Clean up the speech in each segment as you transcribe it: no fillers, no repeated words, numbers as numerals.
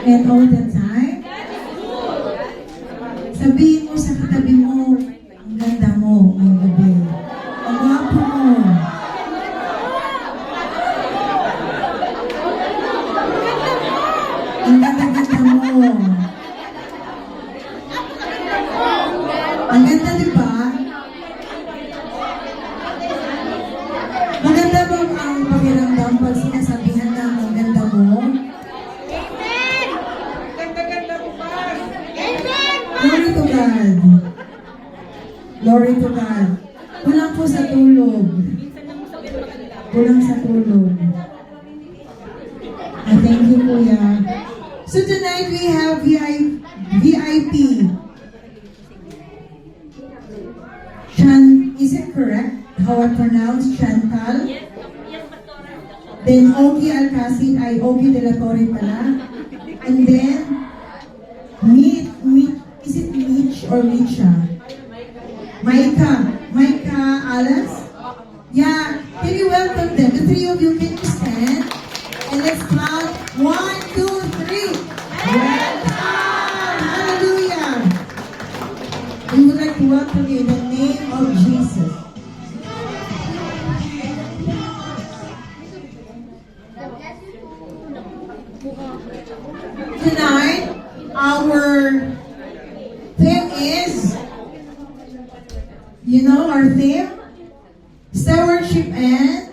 And all the time? Sabihin mo sa katabi mo, ang ganda mo, ang gabi. Ang gwapo mo. Ang ganda-ganda mo. Ang ganda, di ba? Maganda ba ang pakiramdam pag sinasabihan na ang ganda mo? Glory to God. Glory to God. Kulang po sa tulog. Kulang sa tulog. Thank you, Kuya. So tonight we have VIP. Is it correct how I pronounce Chantal? Then Ogie Alcacid ay Ogie de la Torre pala. And then is it Mitch or Micha? Micah Alas? Yeah, can you welcome them? The three of you, can you stand? And let's clap. 1, 2, 3. Welcome! Hallelujah! We would like to welcome you in the name of Jesus. Tonight, our theme is, our theme, stewardship and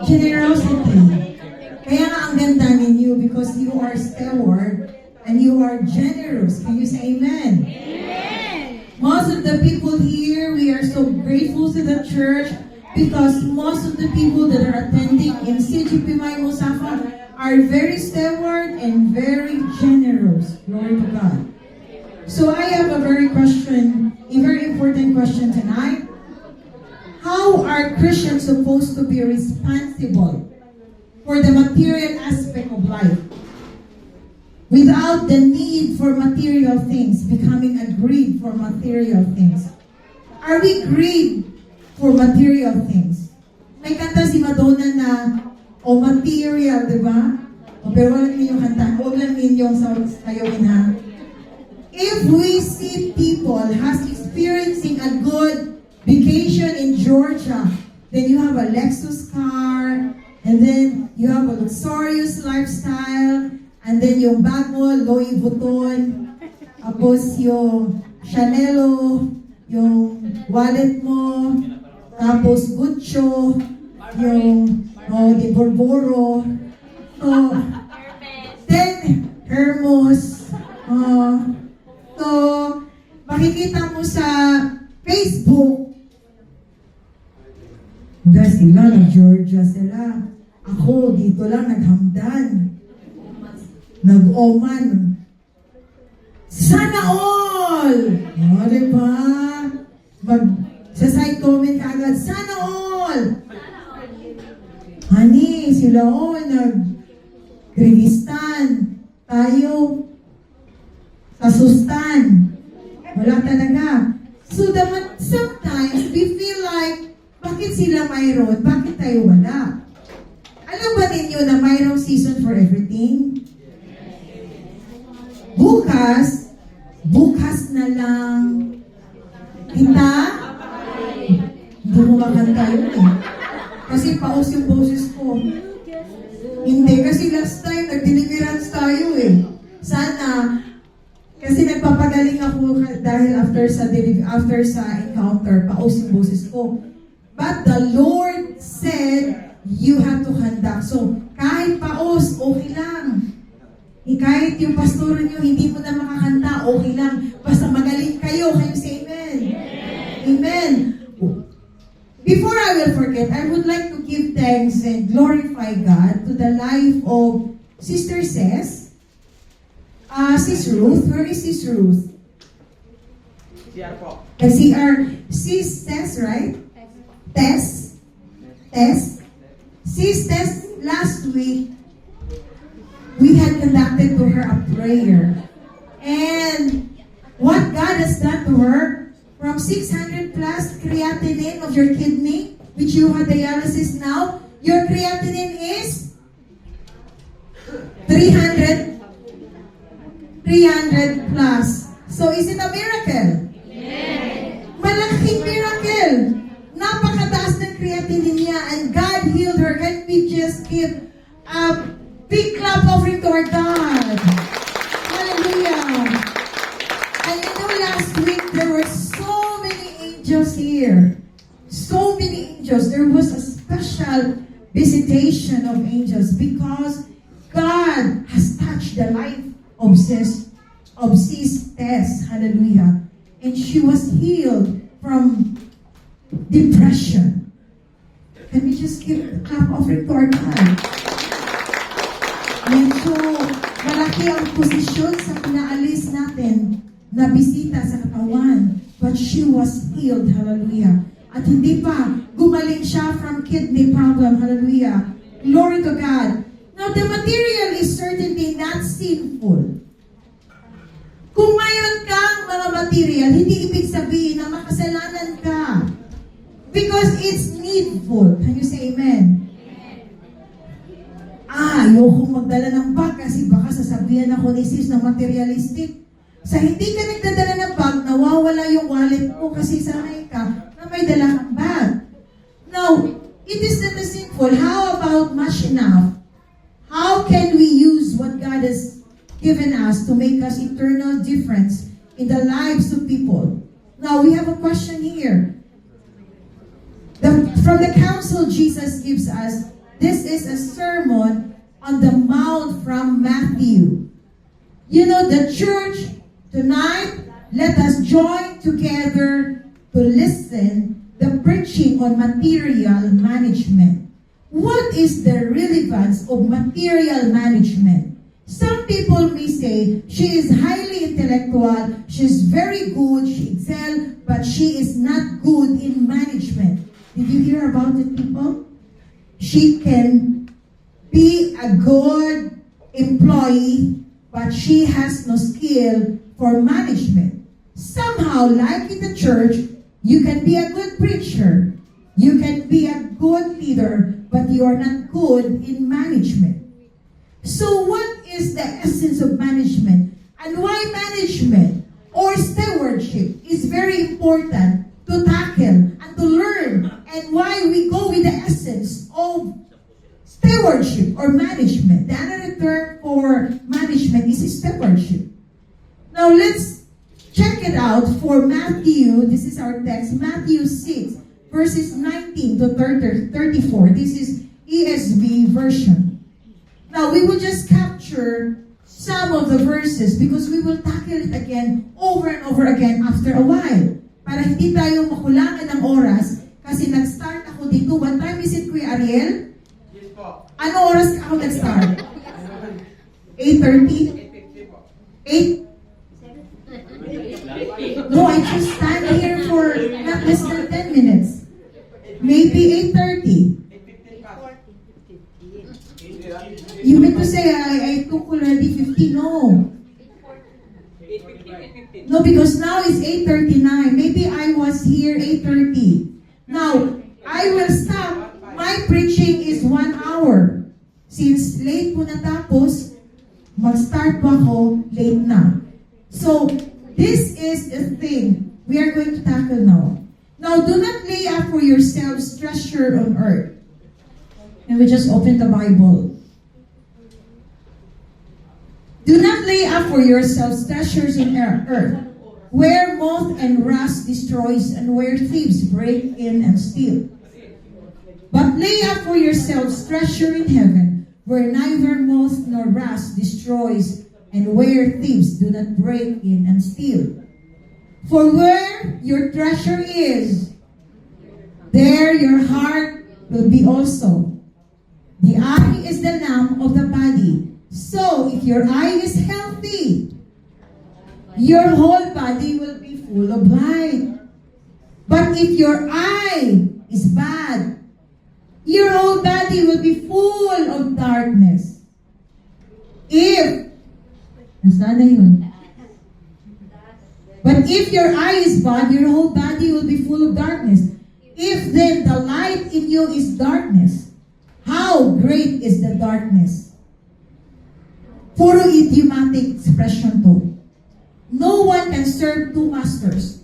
generosity. Kaya nga ang ganda ninyo because you are steward and you are generous. Can you say amen? Amen. Most of the people here, we are so grateful to the church because most of the people that are attending in CGP May Musafa are very steward and very generous. Glory to God. So I have a very important question tonight. How are Christians supposed to be responsible for the material aspect of life without the need for material things, becoming a greed for material things? Are we greed for material things? May kanta si Madonna na, material, di ba? Pero wala ninyong kanta, huwag lang ninyong sayawin ha. If we see people experiencing a good vacation in Georgia, then you have a Lexus car, and then you have a luxurious lifestyle, and then yung bag mo, Louis Vuitton, tapos yung Chanel, yung wallet mo, tapos Gucci, yung de Borboro, then Hermos, so makikita mo sa Facebook, sila, nag-Georgia sila. Ako, dito lang, naghamdan. Nag-Oman. Sana all! Diba? Sa side comment ka agad, sana all! Honey, sila nag-Kyrgyzstan. Tayo, kasustan. Wala talaga. So, sometimes, we feel like, bakit sila mayroon? Bakit tayo wala? Alam ba ninyo na mayroong season for everything? Bukas na lang kita, hindi mo makanta yun eh. Kasi paus yung boses ko. Hindi, kasi last time, nag-deliverance tayo eh. Sana, kasi nagpapagaling ako dahil after sa encounter, paus yung boses ko. But the Lord said, you have to conduct. So, kahit paos, okay lang. Kahit yung pastor nyo, hindi mo na makakanta, okay lang. Basta magaling kayo. Can you say amen? Amen. Before I will forget, I would like to give thanks and glorify God to the life of Sister Cess. Sis Ruth. Where is Sis Ruth? CR po. CR. Sis Tess, right? Tess. Sis Tess, last week, we had conducted to her a prayer. And what God has done to her, from 600 plus creatinine of your kidney, which you have dialysis now, your creatinine is 300 300 plus. So is it a miracle? Malaking miracle. Napakataas ng creatinine niya and God healed her. Can we just give a big clap offering to our God? Hallelujah. And you know, last week there were so many angels here. So many angels. There was a special visitation of angels because God has touched the life of Sis Tess. Hallelujah. And she was healed from depression. Can we just give a clap offering to our God? Medyo malaki ang posisyon sa pinaalis natin na bisita sa katawan. But she was healed. Hallelujah. At hindi pa, gumaling siya from kidney problem. Hallelujah. Glory to God. Now, the material is certainly not sinful. Kung mayroon kang mga material, hindi ibig sabihin na makasalanan ka. Because it's needful. Can you say amen? Ayokong magdala ng bag kasi baka sasabihan ako ni sis na materialistic. Sa hindi ka nagdadala ng bag, nawawala yung wallet mo kasi sanay ka na may dala kang bag. Now, it is not sinful. How about much enough? How can we use what God has given us to make us eternal difference in the lives of people? Now, we have a question here. From the counsel Jesus gives us, this is a sermon on the Mount from Matthew. You know, the church tonight, let us join together to listen the preaching on material management. What is the relevance of material management? Some people may say, she is highly intellectual, she is very good, she excels, but she is not good in management. Did you hear about it, people? She can be a good employee, but she has no skill for management. Somehow, like in the church, you can be a good preacher, you can be a good leader, but you are not good in management. So what is the essence of management? And why management or stewardship is very important to tackle and to learn, and why we go with the essence of stewardship or management. The other term for management is stewardship. Now let's check it out for Matthew. This is our text, Matthew 6, verses 19 to 34. This is ESV version. Now we will just capture some of the verses because we will tackle it again over and over again after a while. Para hindi tayo makulangan ng oras kasi nag-start ako dito. What time is it, Kuya Ariel? Yes po. Ano oras ako nag-start? 8:30? 8? No, I just stand here for not less than 10 minutes. Maybe 8:30. 8:15 pa. You mean to say I took already 50? No. 8:15. No, because now it's 8:39. Maybe I was here 8:30. Now, I will stop. My preaching is 1 hour. Since late po natapos, mag-start po ako late na. So, this is the thing we are going to tackle now. Now, do not lay up for yourselves treasure on earth. And we just open the Bible. Do not lay up for yourselves treasures in earth, where moth and rust destroys and where thieves break in and steal. But lay up for yourselves treasure in heaven, where neither moth nor rust destroys and where thieves do not break in and steal. For where your treasure is, there your heart will be also. The eye is the lamp of the body. So, if your eye is healthy, your whole body will be full of light. But if your eye is bad, your whole body will be full of darkness. But if your eye is bad, your whole body will be full of darkness. If then the light in you is darkness, how great is the darkness? Puro idiomatic expression to. No one can serve two masters.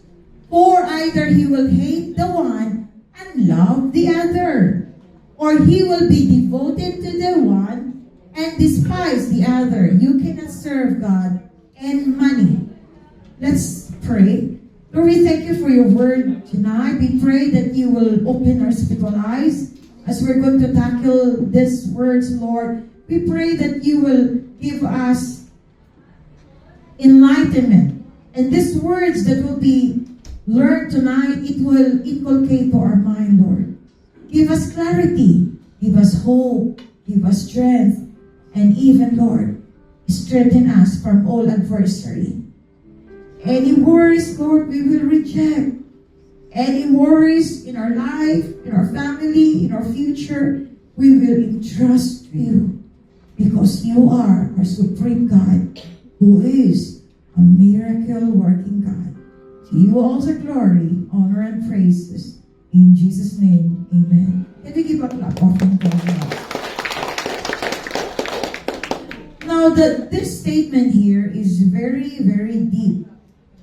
For either he will hate the one and love the other, or he will be devoted to the one and despise the other. You cannot serve God and money. Let's pray. Lord, we thank you for your word tonight. We pray that you will open our spiritual eyes as we're going to tackle these words, Lord. We pray that you will give us enlightenment. And these words that will be learned tonight, it will inculcate to our mind, Lord. Give us clarity. Give us hope. Give us strength. And even, Lord, strengthen us from all adversary. Any worries, Lord, we will reject. Any worries in our life, in our family, in our future, we will entrust to you. Because you are our supreme God, who is a miracle-working God. To you all the glory, honor, and praises. In Jesus' name, amen. Can we give a clap offering to God? Now, this statement here is very, very deep.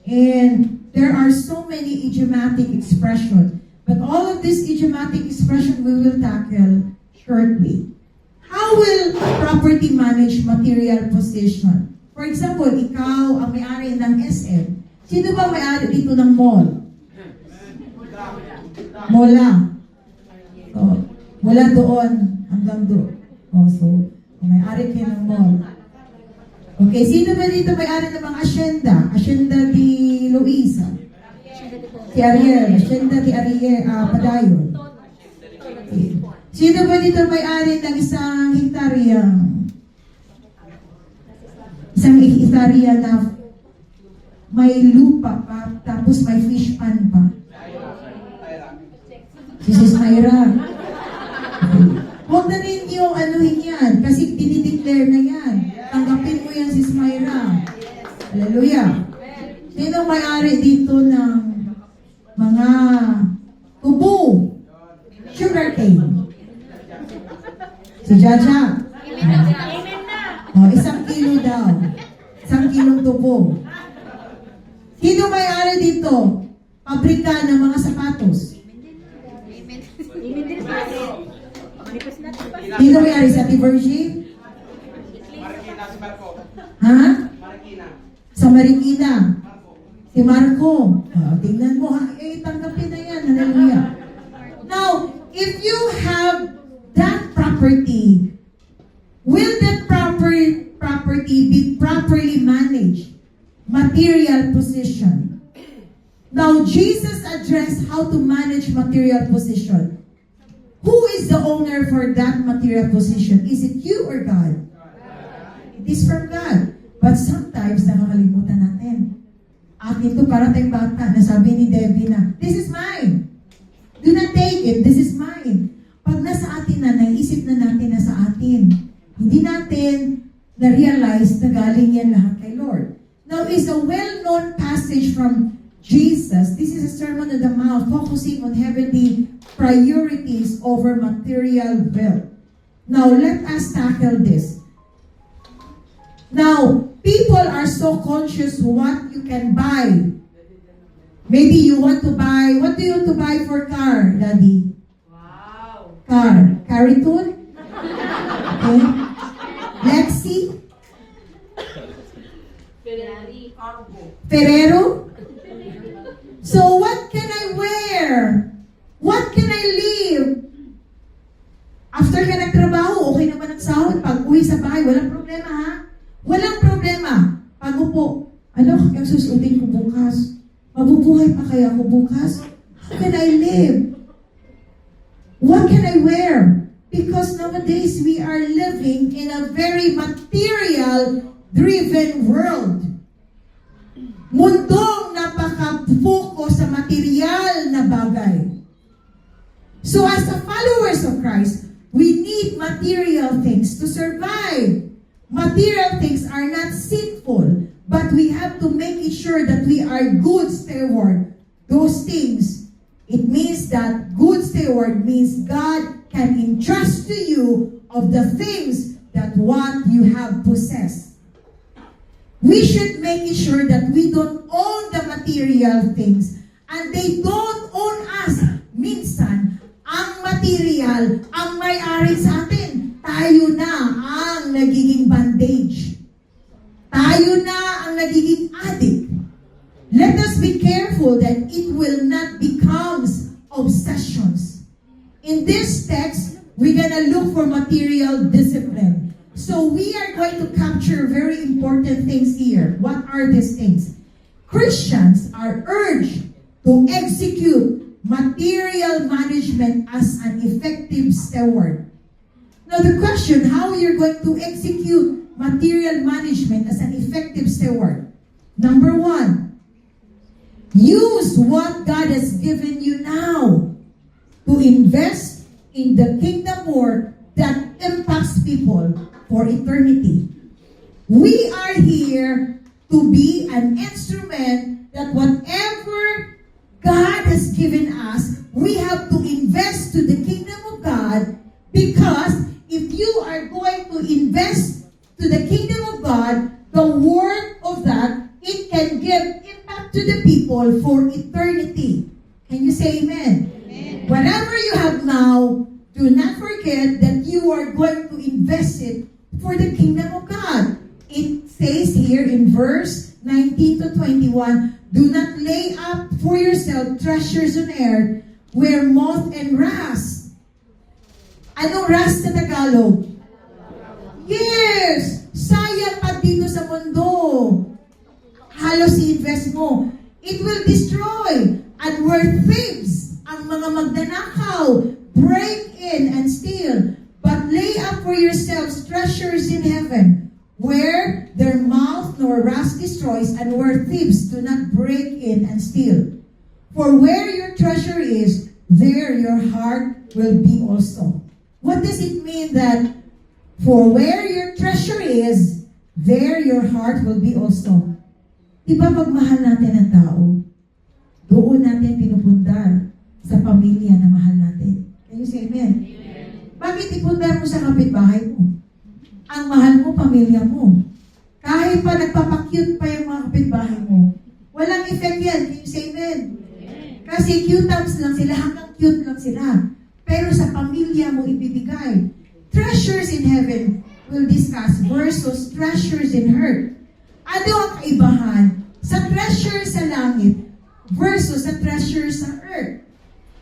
And there are so many idiomatic expressions. But all of this idiomatic expression we will tackle shortly. How will property manage material possession? For example, ikaw ang may-ari ng SM. Sino ba may-ari dito ng mall? Mall lang. So, mula doon hanggang doon. So, may-ari kayo ng mall. Okay, sino ba dito may-ari ng mga asyenda? Asyenda di Luisa. Si Ariel. Asyenda di Ariel, Padayon. Okay. Sino ba dito may-ari ng isang hektarya na may lupa pa, tapos may fish pan pa? Si Sis Myra. Okay. Huwag na rin yung anuhin yan, kasi dinideclare na yan. Tanggapin mo yan, Sis Myra. Hallelujah. Sino may-ari dito ng mga tubo? Sugarcane. Si Jaja. Oh, 1 kilo daw. 1 kilong tubo. Sino may-ari dito? Pabrika ng mga sapatos. Sino may-ari sa Tivergy? Marikina si Marco. Ha? Marikina. Sa Marikina. Si Marco. Oh, tingnan mo ha. Tanggapin na yan. Hallelujah. Now, if you have that property, will that property be properly managed? Material possession. Now, Jesus addressed how to manage material possession. Who is the owner for that material possession? Is it you or God? It is from God. But sometimes, nakakalimutan natin. Akin to para tayong bata na sabi ni Debbie na, this is mine. Do not take it. This is mine. Pag nasa atin na, naisip na natin na sa atin. Hindi natin na-realize na galing yan lahat kay Lord. Now, is a well-known passage from Jesus. This is a Sermon on the Mount, focusing on heavenly priorities over material wealth. Now, let us tackle this. Now, people are so conscious what you can buy. Maybe you want to buy, what do you want to buy for car, Daddy? Wow. Car. Cariton? Okay. Lexi? Ferrari. Ferrero? So what can I wear? What can I live? After ka nagtrabaho, okay naman ang sahod. Pag uwi sa bahay, walang problema ha? Walang problema. Pag upo, ano kaya susutin ko bukas? Mabubuhay pa kaya ako bukas? How can I live? What can I wear? Because nowadays we are living in a very material-driven world. Mundong napaka-focus sa material na bagay. So as a followers of Christ, we need material things to survive. Material things are not sinful, but we have to make sure that we are good steward. Those things, it means that good steward means God can entrust to you of the things that what you have possessed. We should make it sure that we don't own the material things and they don't own us. Minsan, ang material, ang may-ari sa atin, tayo na ang nagiging bandage. Tayo na ang nagiging addict. Let us be careful that it will not become obsessions. In this text, we're gonna look for material discipline. So we are going to capture very important things here. What are these things? Christians are urged to execute material management as an effective steward. Now the question, how you're going to execute material management as an effective steward? Number one, use what God has given you now to invest in the kingdom work that impacts people for eternity. We are here to be an instrument that whatever God has given us, we have to invest to the kingdom of God, because if you are going to invest to the kingdom of God, the word of that, it can give impact to the people for eternity. Can you say amen? Amen. Whatever you have now, do not forget that you are going to invest it for the kingdom of God. It says here in verse 19 to 21, do not lay up for yourself treasures on earth where moth and rust. Anong rust sa Tagalog? Yes! Sayang pa dito sa mundo. Halos i-invest mo. It will destroy. And where thieves, ang mga magnanakaw, break in and steal. But lay up for yourselves treasures in heaven, where their mouth nor rust destroys, and where thieves do not break in and steal. For where your treasure is, there your heart will be also. What does it mean that for where your treasure is, there your heart will be also? Diba pag mahal natin ang tao, doon natin pinupundar sa pamilya na mahal natin. Can you say amen? Bakit ipundar mo sa kapitbahay mo? Ang mahal mo, pamilya mo. Kahit pa nagpapakyut pa yung mga kapitbahay mo, walang effect yan. Can you say amen? Kasi cute-ups lang sila, hanggang cute lang sila. Pero sa pamilya mo ibibigay. Treasures in heaven, we'll discuss, versus treasures in earth. Ano ang kaibahan sa treasure sa langit versus sa treasure sa earth?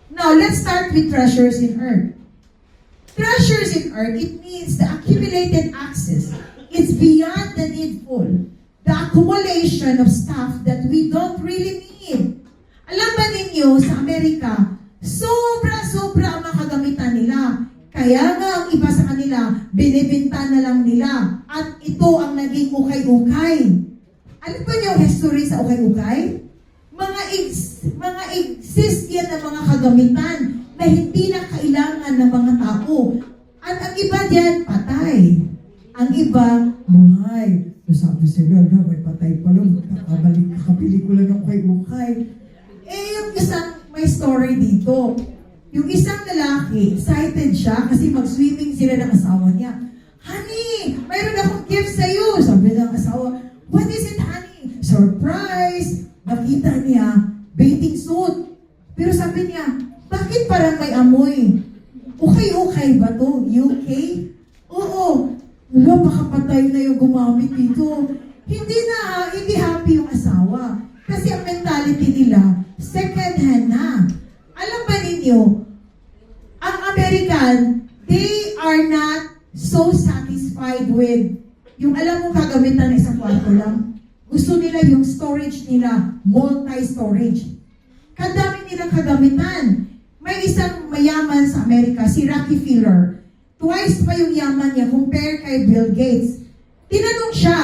Now, let's start with treasures in earth. Treasures in earth, it means the accumulated access. It's beyond the needful. The accumulation of stuff that we don't really need. Alam ba ninyo, sa Amerika, sobra-sobra ang mga kagamitan nila. Kaya nga ang iba sa kanila, binibinta na lang nila. At ito ang naging ukay-ukay. Alam ba niyo ang history sa ukay-ukay? Mga exist yan ng mga kagamitan na hindi na kailangan ng mga tao. At ang iba diyan, patay. Ang iba, buhay. Sabi sila, may patay pa lang. Kakapelikula ng ukay-ukay. Yung isang may story dito. Yung isang lalaki, excited siya kasi mag-swimming sila ng asawa niya. Honey, mayroon akong gift sa'yo. Sabi ng asawa, what is it, honey? Surprise! Nakita niya, bathing suit. Pero sabi niya, bakit parang may amoy? Okay ba to? UK? Oo. Wala, baka patay na yung gumamit dito. Hindi happy yung asawa. Kasi ang mentality nila, second hand na. Alam ba ninyo, ang American, they are not so satisfied with yung alam mo kagamitan ng isang kwarto lang. Gusto nila yung storage nila, multi-storage. Kadami nilang kagamitan. May isang mayaman sa Amerika, si Rockefeller. Twice pa yung yaman niya compare kay Bill Gates. Tinanong siya,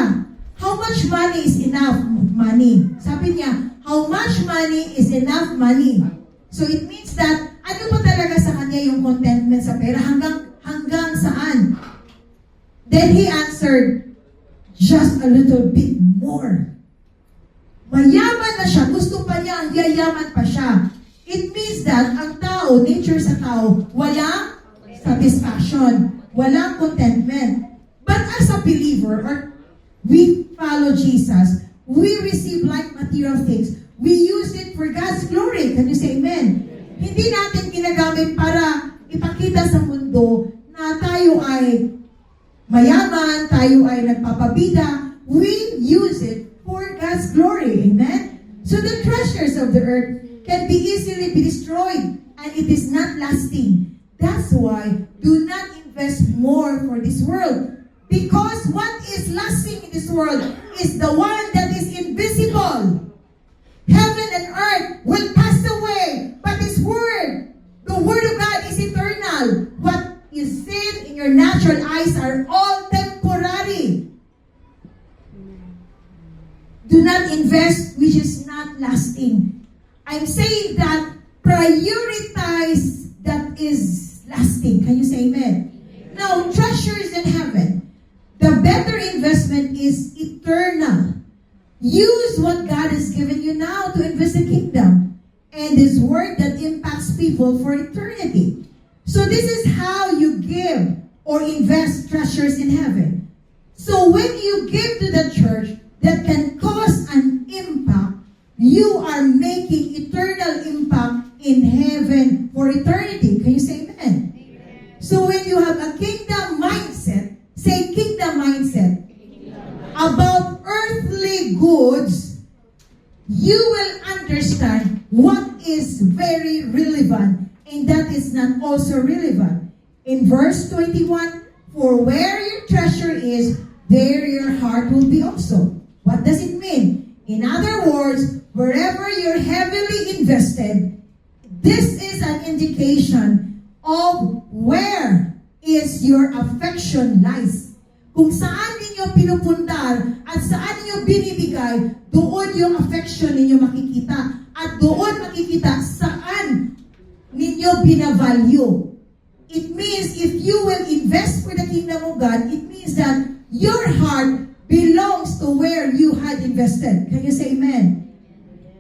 how much money is enough money? Sabi niya, how much money is enough money? So it means that, ano ba talaga sa kanya yung contentment sa pera? Hanggang saan? Then he answered, just a little bit more. Mayaman na siya, gusto pa niya, ang yayaman pa siya. It means that ang tao, nature sa tao, walang satisfaction, walang contentment. But as a believer, or we follow Jesus, we receive like material things, we use it for God's glory. Can you say amen? Hindi natin ginagamit para ipakita sa mundo na tayo ay mayaman, tayo ay nagpapabida. We use it for God's glory. Amen? So the treasures of the earth can be easily be destroyed and it is not lasting. That's why do not invest more for this world. Because what is lasting in this world is the one that is invisible. Heaven and earth will pass away, but His Word, the Word of God is eternal. What is seen in your natural eyes are all temporary. Do not invest which is not lasting. I'm saying that prioritize that is lasting. Can you say amen? Now, treasures in heaven. The better investment is eternal. Use what God has given you now to invest in the kingdom and His word that impacts people for eternity. So this is how you give or invest treasures in heaven. So when you give to the church that can cause an impact, you are making eternal impact in heaven for eternity. Can you say amen? So when you have a kingdom mindset, say kingdom mindset, about earthly goods, you will understand what is very relevant and that is not also relevant. In verse 21, for where your treasure is, there your heart will be also. What does it mean? In other words, wherever you're heavily invested, this is an indication of where is your affection lies. Kung saan ninyo pinupundar at saan ninyo binibigay, doon yung affection ninyo makikita. At doon makikita saan ninyo binavalue. It means if you will invest for the kingdom of God, it means that your heart belongs to where you had invested. Can you say amen?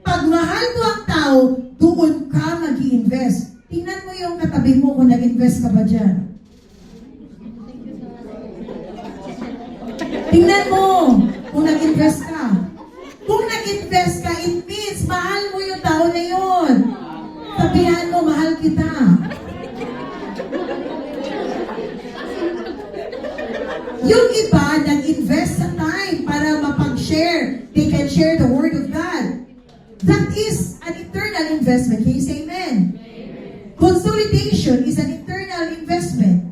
Pag mahal mo ang tao, doon ka mag-i-invest. Tingnan mo yung katabi mo kung nag-invest ka ba dyan. Tingnan mo kung nag-invest ka. Kung nag-invest ka, it means mahal mo yung tao na yun. Sabihan mo, mahal kita. Yung iba, nag-invest sa time para mapag-share. They can share the Word of God. That is an eternal investment. Can you say amen? Consolidation is an eternal investment.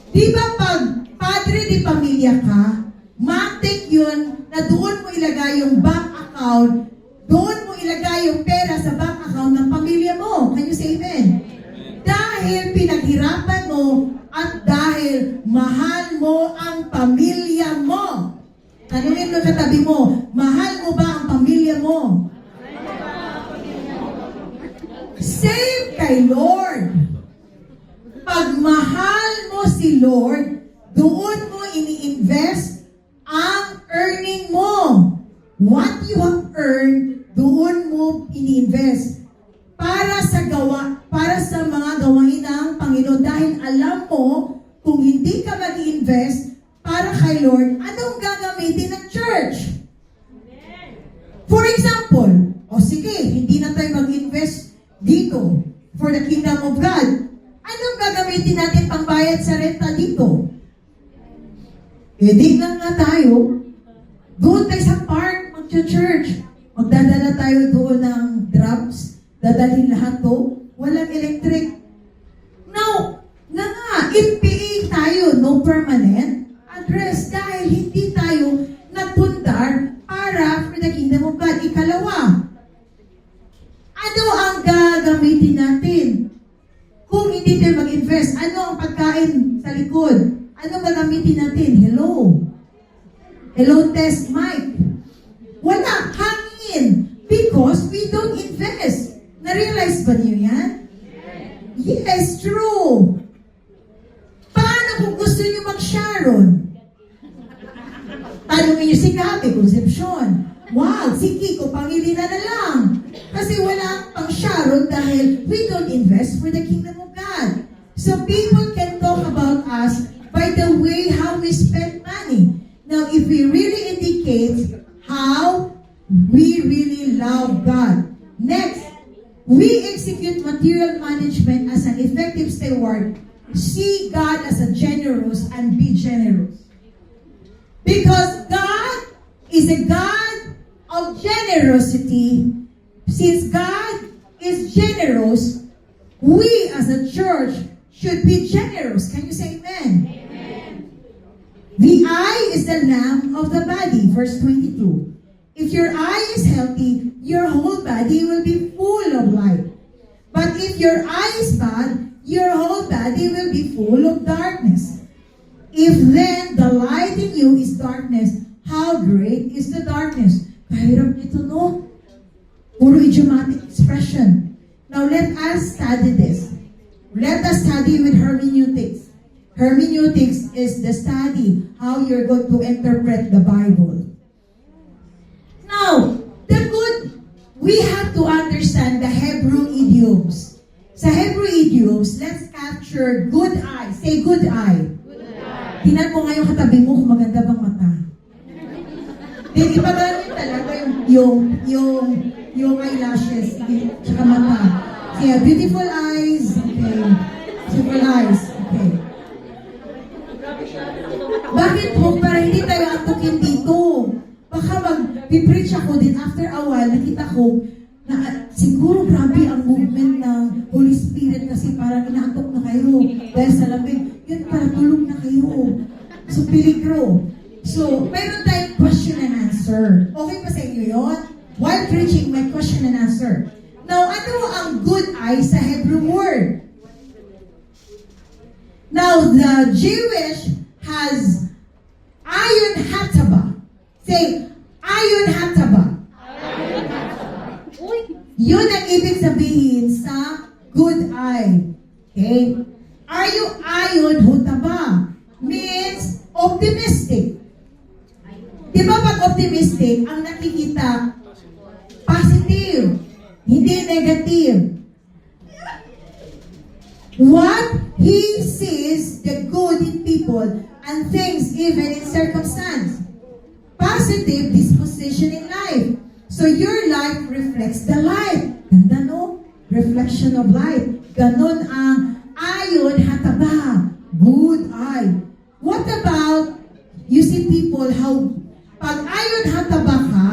Di ba pag padre di pamilya ka, matik yun na doon mo ilagay yung bank account, doon mo ilagay yung pera sa bank account ng pamilya mo. Can you say amen? Dahil pinaghirapan mo at dahil mahal mo ang pamilya mo. Tanungin mo katabi mo, mahal mo ba ang pamilya mo? Save kay Lord. Pag mahal mo si Lord, doon mo ini-invest ang earning mo. What you have earned, doon mo ini-invest. Para sa mga gawain ng Panginoon. Dahil alam mo, kung hindi ka mag-invest para kay Lord, anong gagamitin ng church? For example, sige, hindi na tayo mag-invest dito for the kingdom of God. Anong gagamitin natin pangbayad sa renta dito? Di nga tayo. Doon tayo sa park, mag-church. Magdadala tayo doon ng drums. Dadalhin lahat to. Walang electric. Now, MPA tayo, no permanent address. Dahil hindi tayo nagpundar para for the kingdom of God. Ikalawa, ano ang gagamitin natin? Kung hindi tayo mag-invest, ano ang pagkain sa likod? Ano gagamitin natin? Hello? Hello, test mic. Wala, hangin. Because we don't invest. Na-realize ba niyo yan? Yes, true. Paano kung gusto niyo mag-Sharon? Tanungin niyo si Gabi, Concepcion. Wow, si Kiko, Pangilinan na lang. Kasi wala pang Sharon dahil we don't invest for the kingdom of God. So people can talk about us by the way how we spend money. Now, if we really indicates how we really love God. Next, we execute material management as an effective steward. See God as a generous and be generous. Because God is a God of generosity. Since God is generous, we as a church should be generous. Can you say amen? Amen. The eye is the lamp of the body. Verse 22. If your eye is healthy, your whole body will be full of light. But if your eye is bad, your whole body will be full of darkness. If then the light in you is darkness, how great is the darkness? Kahirap nito, no? Puro idiomatic expression. Now let us study this. Let us study with hermeneutics. Hermeneutics is the study how you're going to interpret the Bible. Now, we have to understand the Hebrew idioms. Sa Hebrew idioms, let's capture good eye. Say good eye. Good eye. Tingnan mo nga yung katabi mo kung maganda bang mata. Di ba ganun talaga yung eyelashes, tsaka mata. Kaya beautiful eyes, okay. Beautiful eyes, okay. Bakit po? Para hindi tayo antukin dito. Baka mag-preach ako din after a while, nakita ko na siguro grabe ang movement ng Holy Spirit kasi parang inaantok na kayo dahil sa lamig. Yun, para tulog na kayo. So, peligro. So, mayroon tayong question and answer. Okay pa sa inyo yun? While preaching, my question and answer. Now, ano ang good eye sa Hebrew word? Now, the Jewish has ayon hataba. Say, ayon hataba. Yun ang ibig sabihin sa good eye. Okay? Are you ayon hataba? Means optimistic. Di ba pag optimistic, ang nakikita positive, hindi negative. What he sees the good in people and things even in circumstance. Positive disposition in life. So your life reflects the light. Ganda, no? Reflection of light. Ganon ang ayon hataba. Good eye. What about, you see people how, pag ayon hataba ka,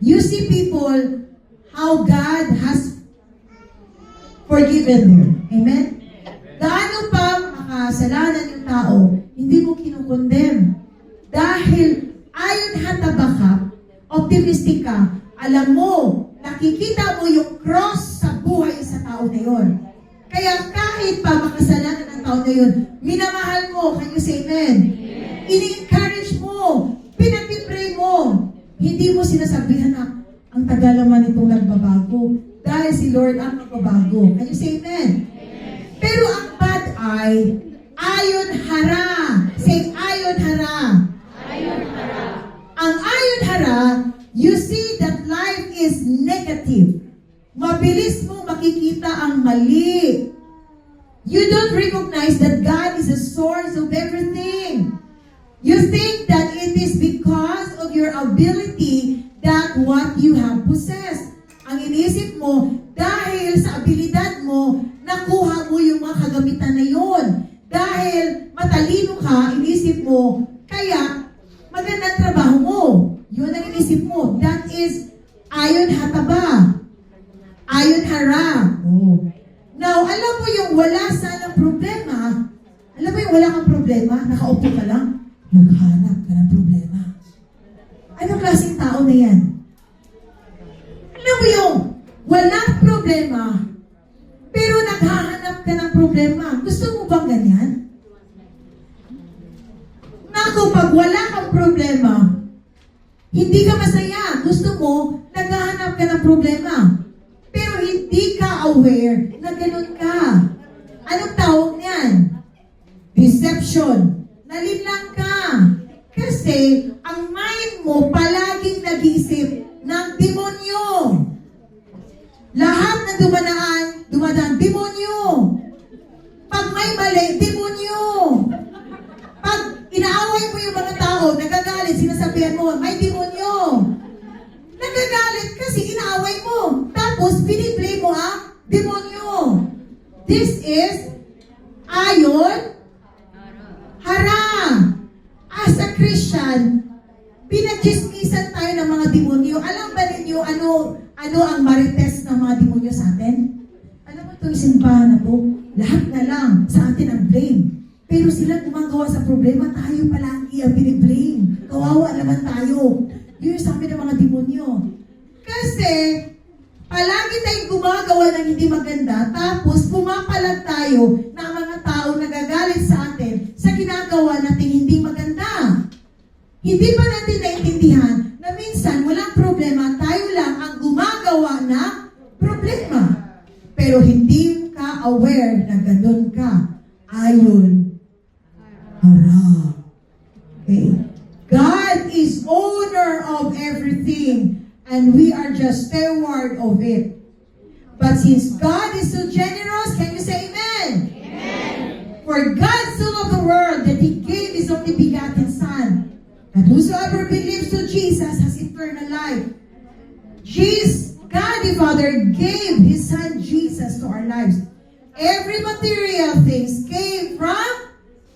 you see people how God has forgiven them. Amen? Gaano pa makasalanan yung tao, hindi mo kinukondem. Dahil ayon hataba ka, optimistic ka, alam mo, nakikita mo yung cross sa buhay sa tao na yun. Kaya kahit pa makasalanan ng tao na yun, minamahal mo, can you say amen? Ini-encourage mo, pinag-pray mo. Hindi mo sinasabihan na, ang tagal naman itong nagbabago. Dahil si Lord ang magbabago. Can you say amen? Pero ang bad eye, ayon hara. Say, ayon hara. Ang ayon hara, you see that life is negative. Mabilis mo makikita ang mali. You don't recognize that God is the source of everything. You think that it is because of your ability that what you have possessed. Ang iniisip mo, dahil sa abilidad mo, nakuha mo yung mga kagamitan na yon. Dahil matalino ka, iniisip mo, kaya magandang trabaho mo. Yun ang inisip mo. That is ayon hataba. Ayon hara. Oh. Now, alam mo yung wala sanang problema. Alam mo yung wala kang problema, nakaupo ka lang, naghanap ka ng problema. Anong klaseng tao na yan? Alam mo yung walang problema, pero naghahanap ka ng problema. Gusto mo bang ganyan? Naku, pag wala kang problema, hindi ka masaya. Gusto mo, naghahanap ka ng problema. Pero hindi ka aware na ganun ka. Anong tawag niyan? Deception. Nalinlang ka. Kasi, ang mind mo palaging nag-iisip ng demonyo. Lahat na dumadaan, demonyo. Pag may mali, demonyo. Pag inaaway mo yung mga tao, nagagalit, sinasabi sasabihan mo, may demonyo. Nagagalit kasi inaaway mo. Tapos, biniblame mo ang demonyo. This is ayon harang. As a Christian, pinagchismisan tayo ng mga demonyo. Alam ba ninyo ano ang marites ng mga demonyo sa atin? Alam mo itong simbahan na to, lahat na lang sa atin ang blame. Pero sila gumagawa sa problema, tayo palagi ang biniblame. Kawawa naman tayo. Yun yung sabi ng mga demonyo. Kasi, palagi tayong gumagawa ng hindi maganda, tapos pumapalag tayo ng mga tao nagagalit sa atin sa ginagawa nating hindi maganda. Hindi ba natin naintindihan na minsan walang problema, tayo lang ang gumagawa ng problema. Pero hindi ka aware na ganun ka. Ayon harang. Okay. God is owner of everything, and we are just steward of it. But since God is so generous, can you say amen? Amen. For God so loved the world that He gave His only begotten Son, that whosoever believes to Jesus has eternal life. God the Father gave His Son Jesus to our lives. Every material things came from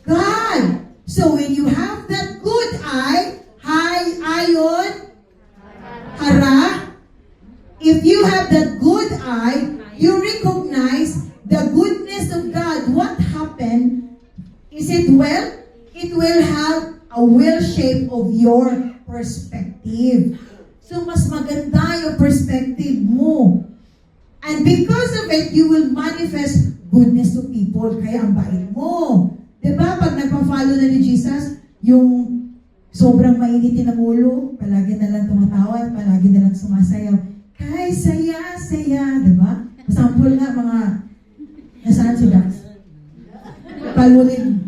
God. So when you have that good eye, ayon hara, if you have that good eye, you recognize the goodness of God. What happened? Is it well? It will have a well shape of your perspective. So mas maganda yung perspective mo. And because of it, you will manifest goodness to people. Kaya ang bait mo. Diba? Pag nagpa-follow na ni Jesus, yung sobrang mainitin ng ulo, palagi na lang tumatawa, palagi na lang sumasayaw. Kay saya. Diba? Sample nga mga, nasaan si Dax? Paluling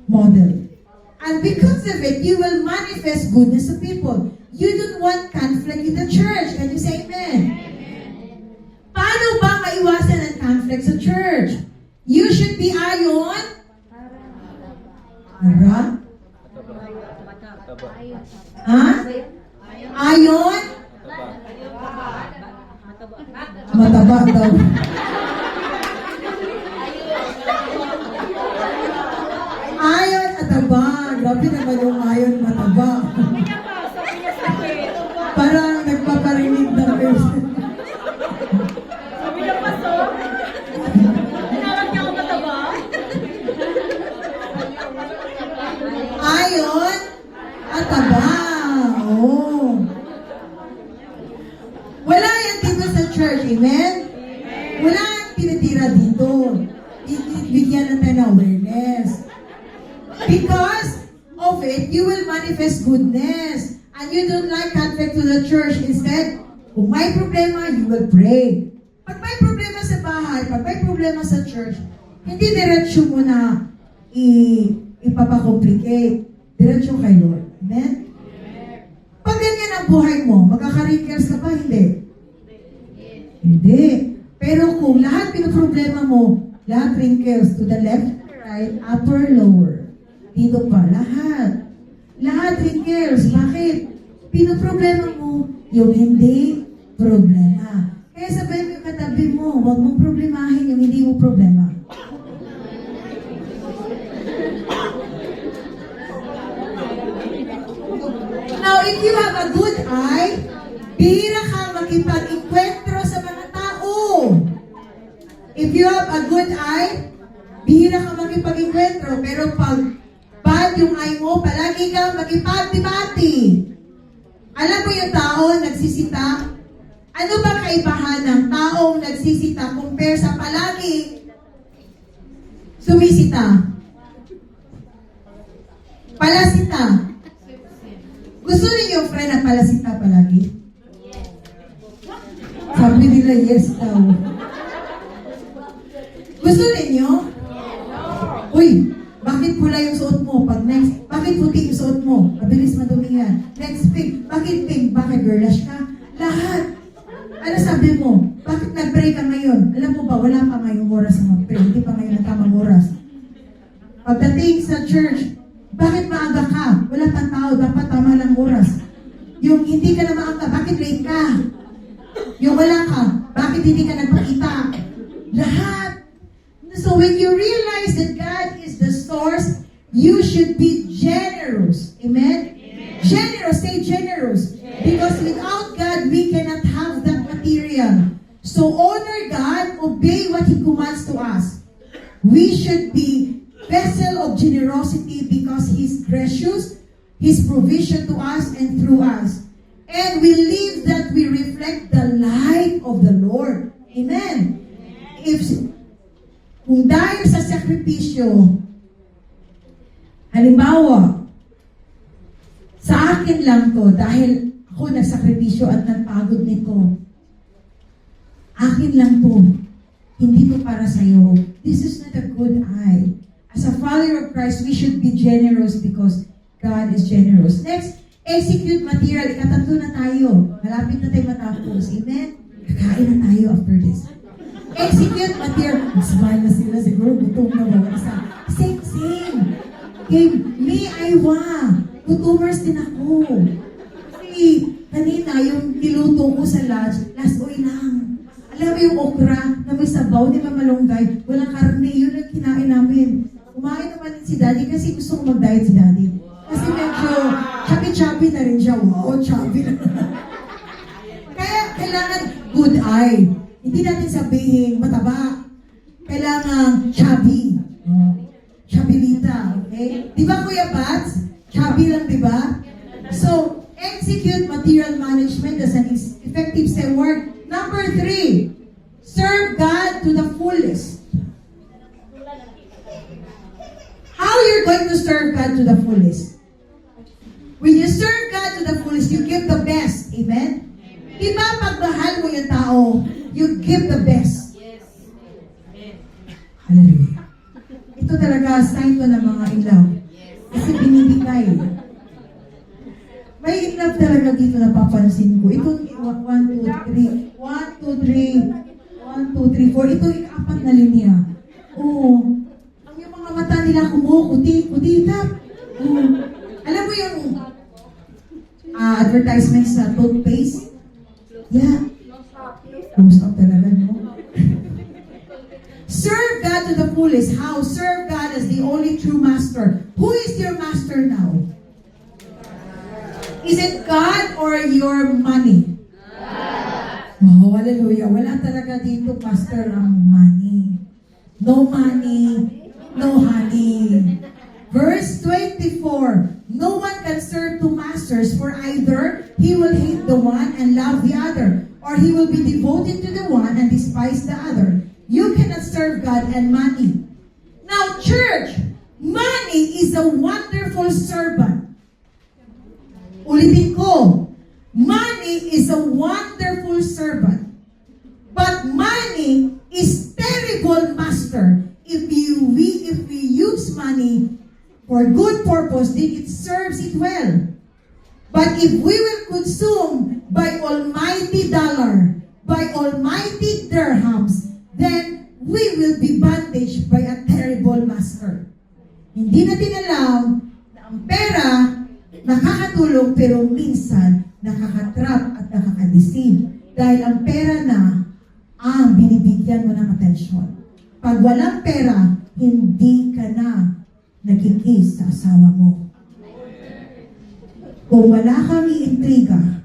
model. And because of it, you will manifest goodness to people. You don't want conflict in the church. Can you say amen? Paano ba maiwasan ang conflict sa church? You should be ayon hara? Ha? Ayon? Mataba daw. Ayon ataba. Grabe naman yung ayon mataba. Parang nagpaparinig ng person. Sabi niya pa so? Tinawag niya ako mataba? Ayon ataba. Oh. Wala yan dito sa church, amen? Wala yan tinitira dito. Bigyan na tayo ng awareness. Because of it, you will manifest goodness. And you don't like conflict to the church. Instead, kung may problema, you will pray. Pag may problema sa bahay, pag may problema sa church, hindi diretsyo mo na ipapakomplicate. Diretsyo kay Lord. Amen? Pag ganyan ang buhay mo, magkaka-wrinkles ka ba? Hindi. Hindi. Pero kung lahat pinaproblema mo, lahat wrinkles to the left, right, upper, lower. Dito pa, lahat. Lahat wrinkles. Bakit? Pinoproblema mo yung hindi problema. Kaya sabihin mo yung katabi mo, huwag mong problemahin yung hindi mo problema. Now, if you have a good eye, bihira ka makipag-enkwentro sa mga tao. If you have a good eye, bihira ka makipag-enkwentro. Pero pag bad yung eye mo, palagi kang makipag-debate. Alam mo yung tao nagsisita? Ano ba kaibahan ng taong nagsisita compare sa palagi sumisita? Palasita. Gusto niyo friend na palasita palagi? Sabi nila yes daw. Gusto niyo? Uy, bakit pula yung suot mo? Pag next, bakit puti yung suot mo? Mabilis madumi yan. Next pink. Bakit pink? Bakit girlish ka? Lahat. Ano sabi mo? Bakit nag-pray ka ngayon? Alam mo ba, wala pa ngayong oras sa mag-pray. Hindi pa ngayon ang tamang oras. Pagdating sa church, bakit maaga ka? Wala pang tao. Dapat tama lang oras. Yung hindi ka na maangka, bakit late ka? Yung wala ka, bakit hindi ka nagpakita? Lahat. So when you realize that God is the source, you should be generous. Amen? Generous, say generous. Because without God, we cannot have that material. So honor God, obey what He commands to us. We should be vessel of generosity because He's gracious, His provision to us and through us. And we live that we reflect the light of the Lord. Amen. Kung dahil sa sakripisyo, halimbawa, sa akin lang to, dahil ako nagsakripisyo at nagpagod nito, akin lang to, hindi to para sa'yo. This is not a good eye. As a follower of Christ, we should be generous because God is generous. Next, execute material. Ikatatlo na tayo. Malapit na tayo matapos. Amen? Kakain na tayo after this. Execute material. Smile na sila. Siguro gutom na ba? Same. Okay, me, aywa. Gutomers din ako. Kasi kanina, yung niluto ko sa lunch, last oil lang. Alam mo yung okra na may sabaw, di ba malunggay? Walang karne, yun ang kinain namin. Kumain naman din si Daddy kasi gusto ko mag-diet si Daddy. Kasi medyo chubby-chubby na rin siya. Wow, chubby na. Kaya kailangan good eye. Hindi natin sabihin mataba. Kailangan chubby. Chubby-lita. Okay? Di ba Kuya Bats? Chubby lang, di ba? So, execute material management as an effective word. Number 3, serve God to the fullest. How you're going to serve God to the fullest? When you serve God to the fullest, you give the best. Amen? Diba pag mahal mo yung tao, you give the best. Yes. Amen. Hallelujah. Ito talaga sign to ng mga ilaw. Kasi binibigay. May ilaw talaga dito na papansin ko. Itong 1, 2, 3. 1, 2, 3. 1, 2, 3, 4. Ito ikapat na linya. Oo. Ang yung mga mata nila kumukuti, tap. Alam mo yung advertisement sa toothpaste? Yeah. Close up talaga, no? Serve God to the fullest. How? Serve God as the only true master. Who is your master now? Is it God or your money? Oh, hallelujah. Wala talaga dito, master, ang money. No money, no honey. Verse 24, no one can serve two masters, for either he will hate the one and love the other, or he will be devoted to the one and despise the other. You cannot serve God and money. Now, church, money is a wonderful servant. Ulitin ko, money is a wonderful servant. But money is terrible master. If we use money for good purpose, then it serves it well. But if we will consume by almighty dollar, by almighty dirhams, then we will be bandaged by a terrible master. Hindi natin alam na ang pera nakakatulong pero minsan nakakatrap at nakakadeceive. Dahil ang pera na ang binibigyan mo ng atensyon. Pag walang pera, hindi ka na nagkikis sa asawa mo. Kung wala kang iintriga,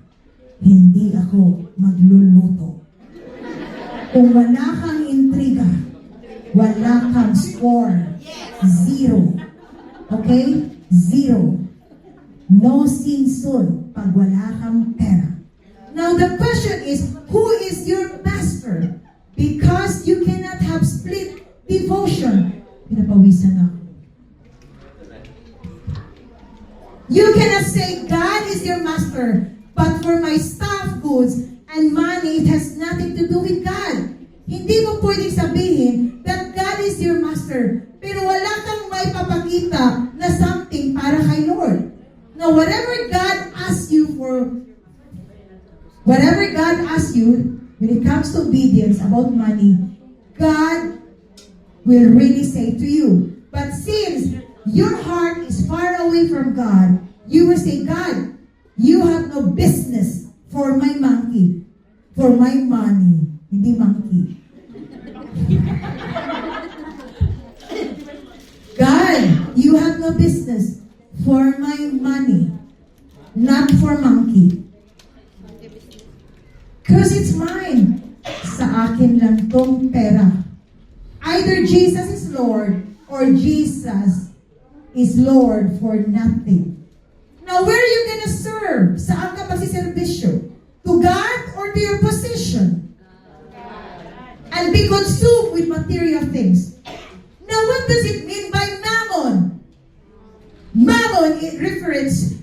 hindi ako magluluto. Kung wala kang intriga, wala kang score. 0. Okay? 0. No sinsun pag wala kang pera. Now the question is, who is your master? Because you cannot have split devotion. Pinapawisan ako. You cannot say God is your master, but for my stuff, goods, and money, it has nothing to do with God. Hindi mo pwedeng sabihin that God is your master, pero wala kang may papakita na something para kay Lord. Now, whatever God asks you, when it comes to obedience about money, God will really say to you. But since your heart is far away from God, you will say, God, You have no business for my monkey. For my money. Hindi monkey. God, you have no business for my money. Not for monkey. Because it's mine. Sa akin lang tong pera. Either Jesus is Lord or Jesus is Lord for nothing. Now, where are you gonna serve? Saan ka magsiservisyo? To God or to your position? And be consumed with material things. Now, what does it mean by mammon? Mammon, it refers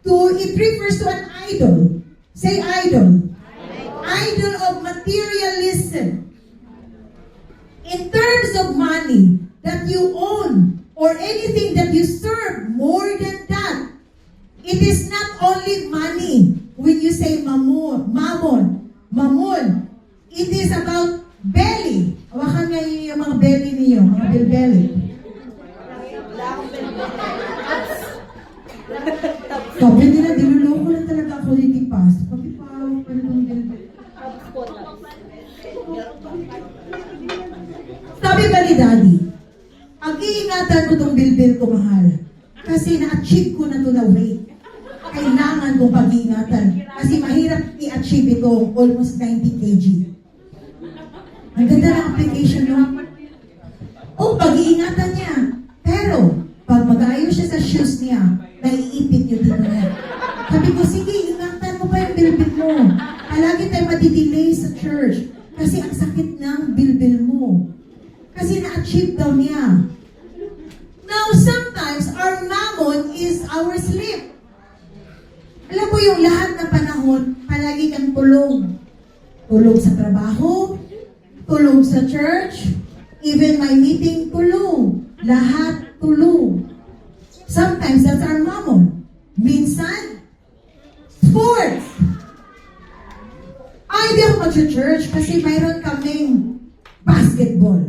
to an idol. Say idol. Idol of materialism. In terms of money that you own or anything that you serve, more than that, it is not only money. When you say mammon, it is about belly. Hawakan nga yung mga belly niyo, mga belly. Sabi nila, dinuloko lang talaga ako dito pas. Pagkipawag pa ng belly. Sabi ba ni Daddy, ang-iingatan ko tong bilbil ko, mahal. Kasi na-achieve ko na to na weight. Kailangan kong pag-iingatan. Kasi mahirap i-achieve ito, almost 90 kg. Ang ganda ng application, no? Oh, pag-iingatan niya. Pero, pag mag-ayos siya sa shoes niya, naiipit yung dito niya. Sabi ko, sige, ingatan mo pa yung bilbil mo. Palagi tayo madidelay sa church. Kasi ang sakit ng bilbil mo. Kasi na-achieve daw niya. Now, sometimes, our mammon is our sleep. Alam mo yung lahat ng panahon, palagi kang tulog. Tulog sa trabaho, tulog sa church, even my meeting, tulog. Lahat tulog. Sometimes, that's our mammon. Minsan, sports. Ay, di ako mag-church kasi mayroon kaming basketball.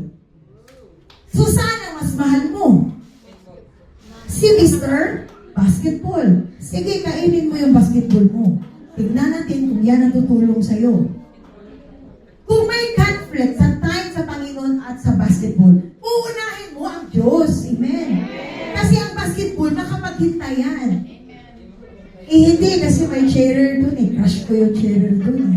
So, sana mas mahal mo. Si Mr. Basketball. Sige, kainin mo yung basketball mo. Tignan natin kung yan ang tutulong sa'yo. Kung may conflict sa time sa Panginoon at sa basketball, uunahin mo ang Diyos. Amen. Kasi ang basketball, makapaghintayan. Eh, hindi kasi may cheerer dun eh. Crush ko yung cheerer dun eh.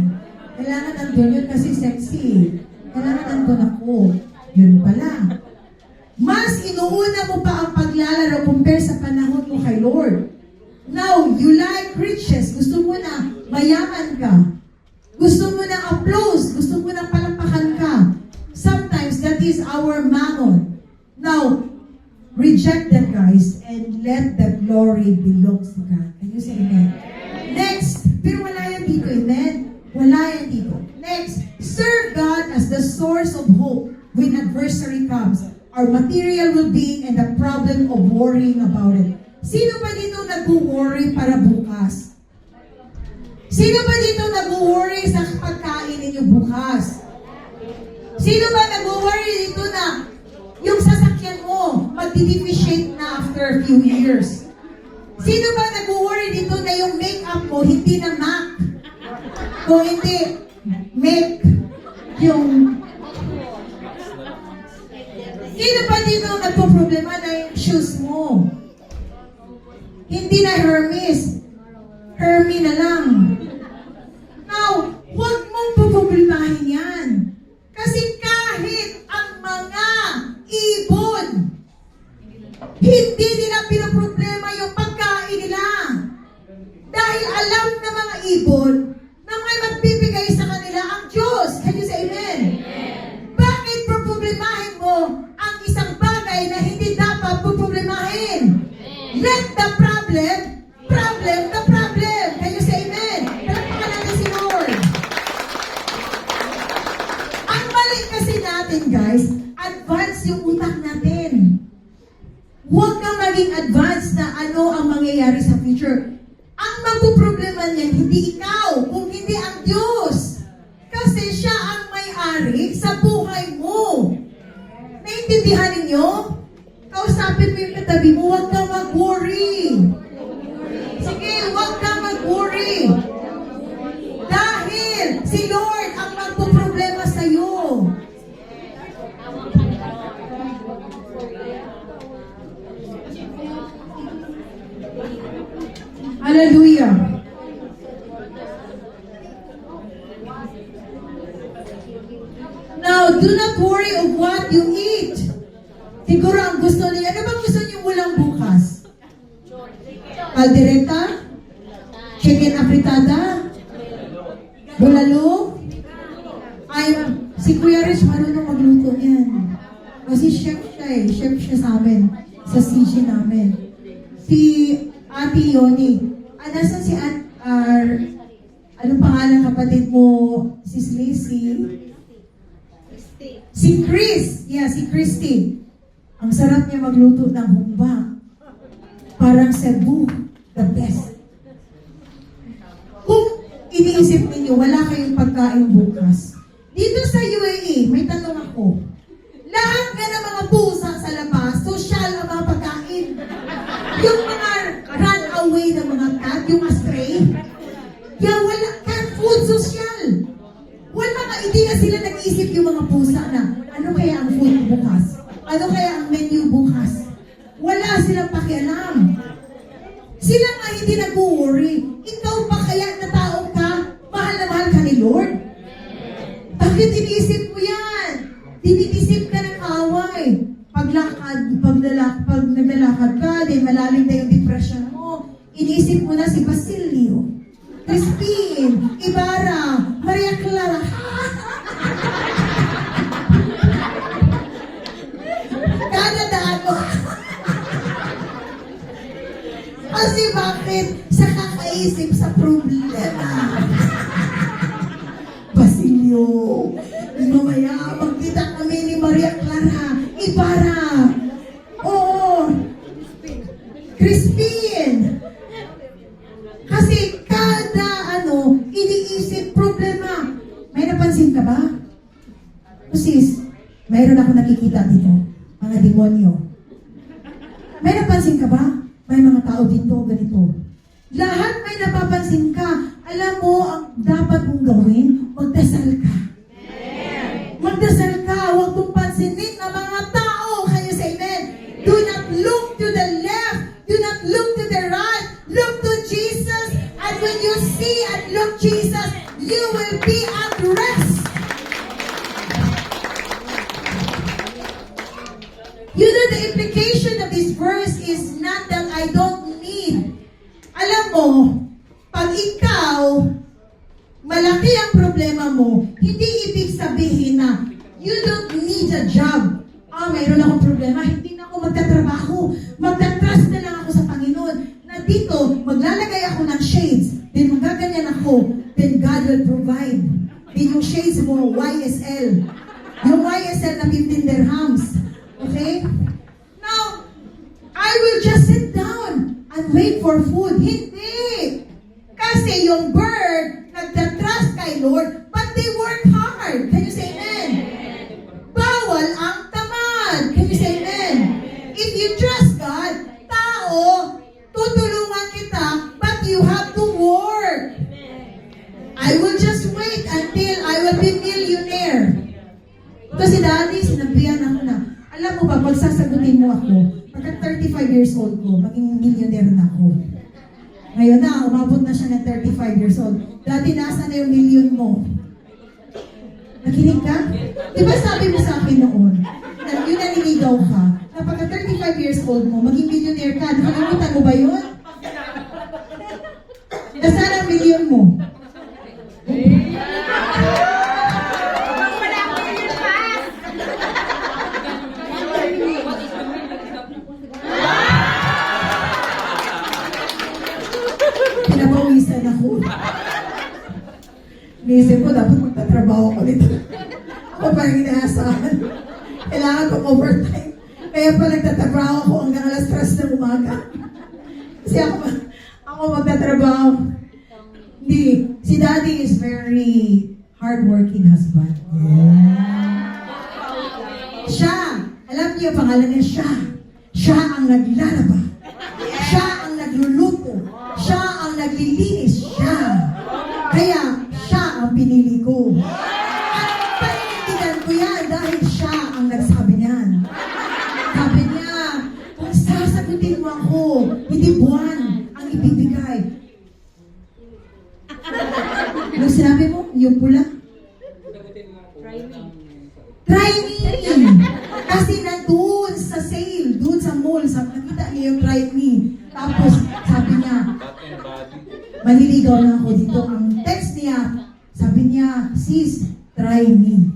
Kailangan nandun yun kasi sexy. Kailangan nandun ako. Yun pala. Mas inuuna mo pa ang paglalaro compare sa panahon mo kay Lord. Now, you like riches. Gusto mo na mayaman ka. Gusto mo na applause. Gusto mo na palapakan ka. Sometimes, that is our mammon. Now, reject that, guys, and let the glory belong to God. Can you say amen? Next, pero wala yan dito, amen? Wala yan dito. Next, serve God as the source of hope when adversary comes. Our material well-being and the problem of worrying about it. Sino ba dito nag-worry para bukas? Sino ba dito nag-worry sa pagkain ninyo bukas? Sino ba nag-worry dito na yung sasakyan mo mag-depreciate na after a few years? Sino ba nag-worry dito na yung makeup mo hindi na MAC? Kung hindi, make yung... Sino ba dito nagpo-problema na yung shoes mo? Hindi na Hermes. Hermes na lang. Now, huwag mong poproblemahin yan. Kasi kahit ang mga ibon, hindi nila pinoproblema yung pagkain nila. Dahil alam ng mga ibon na may magbibigay sa kanila ang Diyos. Can you say amen? Bakit poproblemahin mo ang isang bagay na hindi dapat poproblemahin? Let the problem the problem. Can you say amen? Palakpakan natin si Lord. Ang mali kasi natin, guys, advance yung utak natin. Huwag kang maging advance na ano ang mangyayari sa future. Ang magpuproblema niyan, hindi ikaw, kung hindi ang Diyos. Kasi siya ang may-ari sa buhay mo. Naintindihan ninyo? Kausapin mo yung katabi mo, huwag kang mag-worry. Sige, huwag kang mag-worry. Hallelujah. Now, do not worry of what you eat. Siguro ang gusto niyo, ano bang gusto niyo ulang bukas? Caldereta? Chicken apritada? Bulalo? Ay, si Kuya Rich marunong magluto yan. Kasi chef siya eh. Chef siya sa amin. Sa CG namin. Si Ate Yoni. Nasaan si anong pangalan kapatid mo? Sis Lacey? Si Chris. Yeah, si Christy. Ang sarap niya magluto ng humba. Parang Cebu. The best. Kung iniisip ninyo, wala kayong pagkain bukas. Dito sa UAE, may tanong ako. Lahat nga ng mga pusa sa labas, social ang mga pagkain. Yung mga run away ng mga cat, yung stray, wala cat food social. Wala nga, hindi na sila nag-iisip yung mga pusa na, ano kaya ang food bukas? Ano kaya ang menu bukas? Wala silang pakialam. Sila nga hindi nag-worry. Ikaw pa kaya na tao ka, mahal na mahal ka ni Lord? Bakit iniisip mo yan? Diniisip ka ng away. Pag naglalakad ka, di malalim na yung depression mo, iniisip mo na si Basilio, Crispin, Ibarra, Maria Clara. Kadadaan mo. Kasi bakit sa kakaisip sa problema? Basilio, mamaya magkita kami ni Maria Clara, Ibarra, oo, Crispin. Kasi kada iniisip problema. May napansin ka ba? Sis, mayroon ako nakikita dito, mga demonyo. May napansin ka ba? May mga tao dito, ganito. Lahat may napapansin ka. Alam mo, ang dapat mong gawin, magdasal ka. Magdasal ka, huwag mong pansinin ng mga tao. Can you say amen? Do not look to the left. Do not look to the right. Look to Jesus. And when you see and look Jesus, you will be at rest. You know, the implication of this verse is not that I don't need. Alam mo, pag ikaw, malaki ang problema mo, hindi ibig sabihin na you don't need a job. Mayroon akong problema, hindi na ako magtatrabaho. Magtatrust na lang ako sa Panginoon. Na dito, maglalagay ako ng shades. Then magaganyan ako. Then God will provide. Then yung shades mo, YSL. Yung YSL na 15 dirhams. Okay? Now, I will just sit down and wait for food. Hindi! Kasi yung bird, nagtatrust kay Lord, but they work hard. Can you say amen? Bawal ang tamad. Can you say amen? If you trust God, tao, tutulungan kita, but you have to work. I will just wait until I will be millionaire. Kasi daddy, sinabihan ako na, alam mo ba, pag sasagutin mo ako, pagka 35 years old ko, maging millionaire na ako. Ngayon na, umabot na siya ng 35 years old. Dati, nasa na yung million mo? Nakinig ka? Di ba sabi mo sa akin noon, na yun naninigaw ka, na pagka 35 years old mo, maging millionaire ka, nakalimutan mo ba yun? Nasaan ang million mo? Pinapawisan ako. Niisip ko, dapat magtatrabaho ko nito. Ako parang inaasahan. Kailangan kong overtime. Kaya pa nagtatrabaho ako hanggang alas 3 ng umaga. Kasi ako magtatrabaho. Hindi. Si Daddy is very hardworking husband. Siya. Alam niyo, pangalan niya siya. Siya ang naglalaba. Siya ang nagluluto. Siya ang naglilinis. Siya. Kaya, siya ang pinili ko. At paninindigan ko yan dahil siya ang nagsabi niyan. Sabi niya, kung sasagutin mo ako, hindi buwan ang ibibigay. Anong sinabi mo? Yung pula? Try me. Try me! Kasi nandun sa sale, dun sa mall, nakita niya yung try me. Tapos, sabi niya, maliligaw na ako dito. Ang text niya, sabi niya, sis, try me.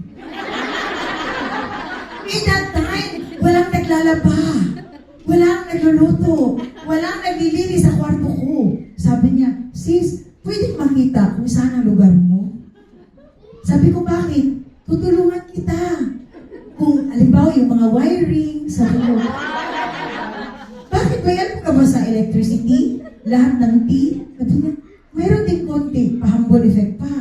In that time, walang naglalaba, walang nagluluto, walang naglilinis sa kwarto ko. Sabi niya, sis, pwede makita kung saan ang lugar mo? Sabi ko, bakit? Tutulungan kita. Kung, alimbawa, yung mga wiring, sabi ko, bakit ba yan ka ba sa electricity? Lahat ng T? Sabi niya, mayroon din konti, pa-humble effect pa.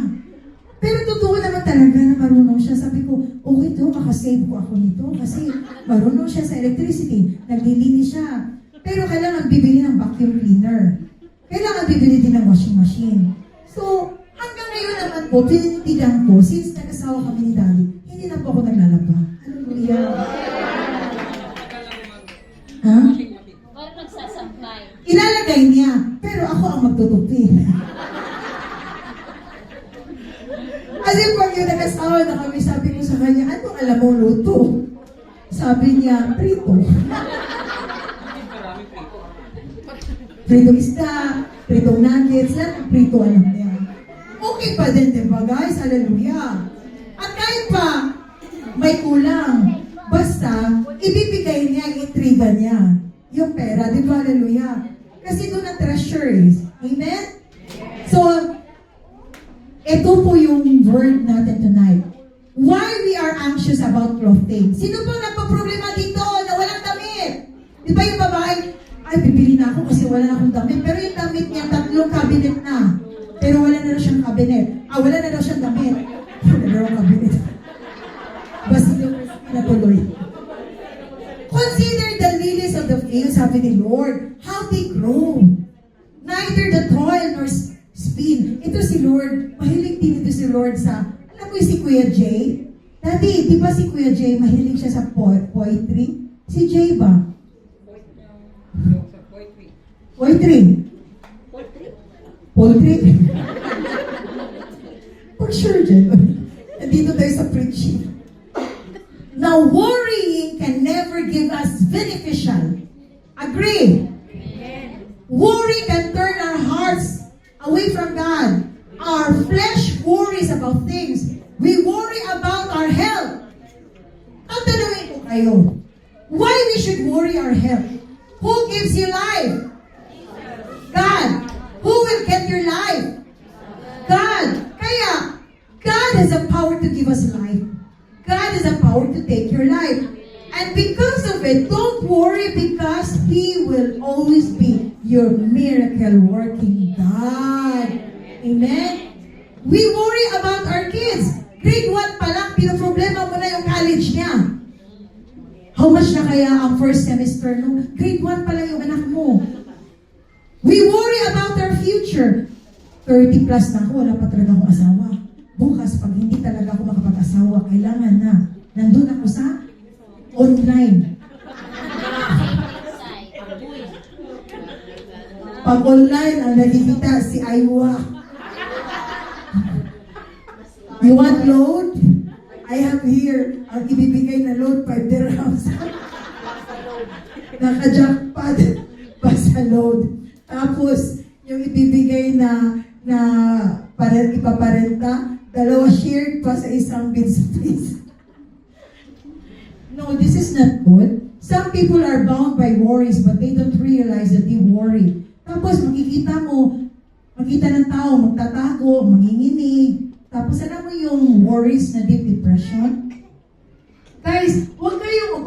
Pero totoo naman talaga na marunong siya. Sabi ko, okay to, makasave ko ako nito kasi marunong siya sa electricity. Naglilinis siya. Pero kailangan bibili ng vacuum cleaner. Kailangan bibili din ng washing machine. So, hanggang ngayon naman po, pininitigan ko, since nag-asawa kami ni Daddy, hindi na po ako naglalaba. Hallelujah. Ha? Parang nagsasampay. Ilalagay niya, pero ako ang magtutupi. Kasi pag yung nag-asawa na kami, sabi ko sa kanya, anong alam mo luto? Sabi niya, prito. Prito isda, prito nuggets, lahat ng prito alam niya. Okay pa din, diba guys? Hallelujah. At kahit pa, may kulang. Basta, ibibigay niya, intriga niya. Yung pera, di ba? Hallelujah. Kasi doon ang treasure is. Amen? So, ito po yung word natin tonight. Why we are anxious about clothing. Sino po nagpa-problema dito na walang damit? Di ba yung babae, ay, bibili na ako kasi wala na akong damit. Pero yung damit niya, 3 cabinet na. Pero wala na raw siyang cabinet. Wala na raw siyang damit. Wala na raw cabinet. Basta yung natuloy. Consider the lilies of the field, sabi ni Lord, how they grow. Neither the toil nor spin. Ito si Lord, mahilig din ito si Lord sa, alam mo si Kuya Jay? Daddy, di ba si Kuya Jay, mahilig siya sa poetry? Si Jay ba? Poetry. Poetry? For sure, Jay. Nandito tayo sa preaching. Now, worrying can never give us beneficial. Agree? Worry can turn our hearts away from God. Our flesh worries about things. We worry about our health. Tatanungin ko kayo, why we should worry our health? Who gives you life? God. Who will get your life? God. Kaya, God has the power to give us life. God has the power to take your life. And because of it, don't worry because He will always be your miracle-working God. Amen? We worry about our kids. Grade 1 pa lang, pinoproblema mo na yung college niya. How much na kaya ang first semester no? Grade 1 pa lang yung anak mo. We worry about our future. 30 plus na ako, wala pa talaga akong asawa. Bukas, pag hindi talaga ako makapag-asawa, kailangan na. Nandun ako sa online. Pag online, ang nakikita si Aywa. You want load? I have here, ang ibibigay na load, 5 dirhams. Naka-jackpot pa sa load. Tapos, yung ibibigay na ipaparenta, 2 shared pa sa isang bid space. No, this is not good. Some people are bound by worries but they don't realize that they worry. Tapos makikita ng tao, magtatago, manginginig. Tapos alam mo yung worries na deep depression? Guys, huwag kayong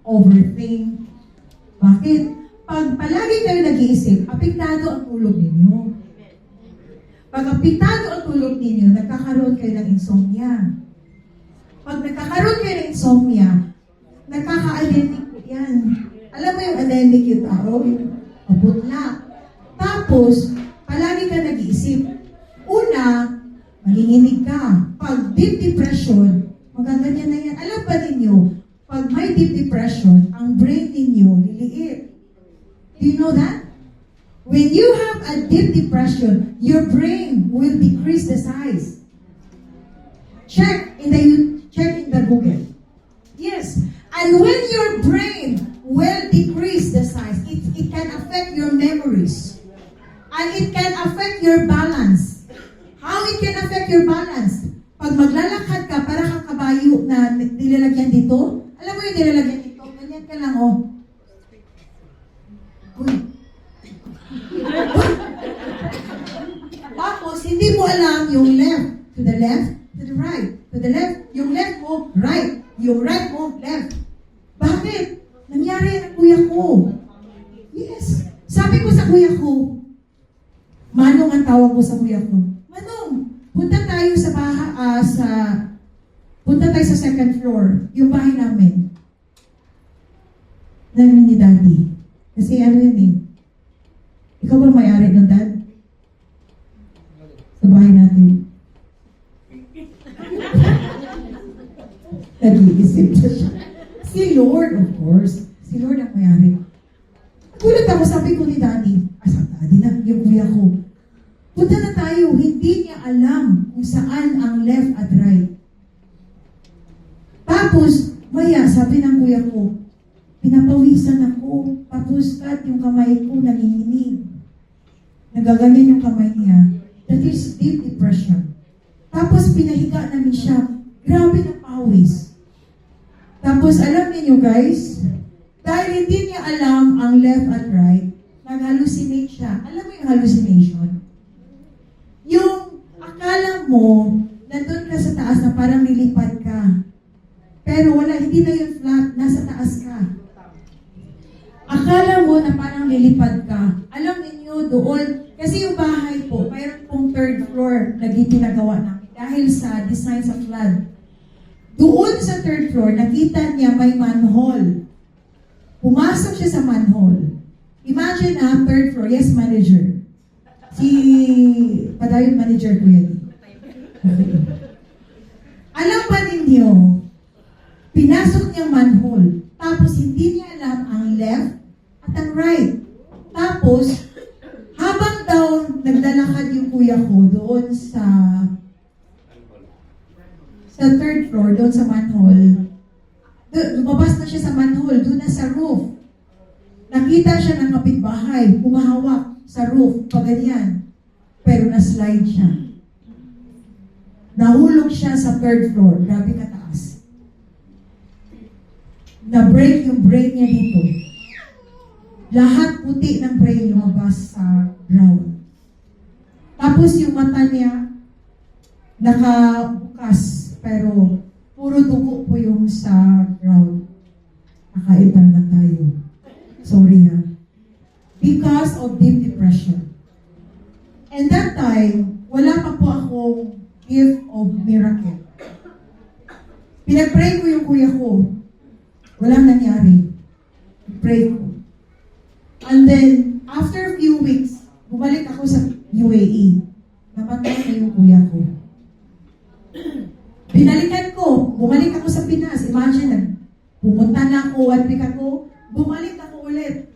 overthink. Bakit? Pag palagi kayo nag-iisip, apektado ang tulog ninyo. Pag apektado ang tulog ninyo, nagkakaroon kayo ng insomnia. Pag nagkakaroon kayo ng insomnia, nagkaka-anemic yan. Alam mo yung anemic yung tao? Yung mabutla. Tapos, palagi ka nag-iisip. Una, manginginig ka. Pag deep depression, magaganyan na yan. Alam ba ninyo, pag may deep depression, ang brain ninyo liliit. Do you know that? When you have a deep depression, depression, your brain will decrease the size. Check in the Google. Yes. And when your brain will decrease the size, it can affect your memories. And it can affect your balance. How it can affect your balance? Pag maglalakad ka, para kang kabayo na nilalagyan dito, alam mo yung nilalagyan dito, ganyan ka lang, oh. Uy. Uy. Tapos, hindi mo alam yung left, to the left, to the right, to the left, yung left mo, right, yung right mo, left. Bakit? Nangyari ang kuya ko. Yes. Sabi ko sa kuya ko, Manong ang tawag ko sa kuya ko. Manong, punta tayo sa second floor, yung bahay namin ni Daddy. Kasi ano yun eh. Ikaw ba may-ari ng Dad? Sa bahay natin. Nag-iisip na siya. Si Lord, of course. Si Lord ang may-ari. Gulat ako, sabi ko ni Daddy, sa Daddy na, yung kuya ko. Punta na tayo, hindi niya alam kung saan ang left at right. Tapos, maya, sabi ng kuya ko, pinapawisan ako, tapos yung kamay ko nanginginig. Nagaganyan yung kamay niya. That is deep depression. Tapos, pinahiga namin siya. Grabe na pawis. Tapos, alam niyo guys, dahil hindi niya alam ang left at right, nag-hallucinate siya. Alam mo yung hallucination? Yung akala mo, nandun ka sa taas na parang nilipad ka. Pero wala, hindi na yun flat, nasa taas ka. Akala mo na parang nilipad ka. Alam niyo doon, kasi yung bahay po, mayroon pong third floor na ginagawa namin dahil sa design sa flood. Doon sa third floor, nakita niya may manhole. Pumasok siya sa manhole. Imagine third floor, yes, manager. Si Padayon manager ko yan. Alam ba ninyo, pinasok niyang manhole, tapos hindi niya alam ang left at ang right. Tapos, habang daw naglalakad yung kuya ko doon sa third floor, doon sa manhole, lumabas na siya sa manhole, doon na sa roof. Nakita siya ng kapitbahay, humahawak sa roof, paganyan. Pero na-slide siya. Nahulog siya sa third floor, grabe kataas. Na-break yung brain niya dito. Lahat puti ng brain lumabas sa ground. Tapos yung mata niya, nakabukas, pero puro dugo po yung sa ground. Nakaiban na tayo. Sorry ha. Because of deep depression. And that time, wala pa po akong gift of miracle. Pinag-pray ko yung kuya ko. Walang nangyari. Pray ko. And then, after a few weeks, bumalik ako sa UAE. Namatay na yung kuya ko. Binalikan ko. Bumalik ako sa Pinas. Imagine, pumunta na ako, 1 week ako, bumalik ako ulit.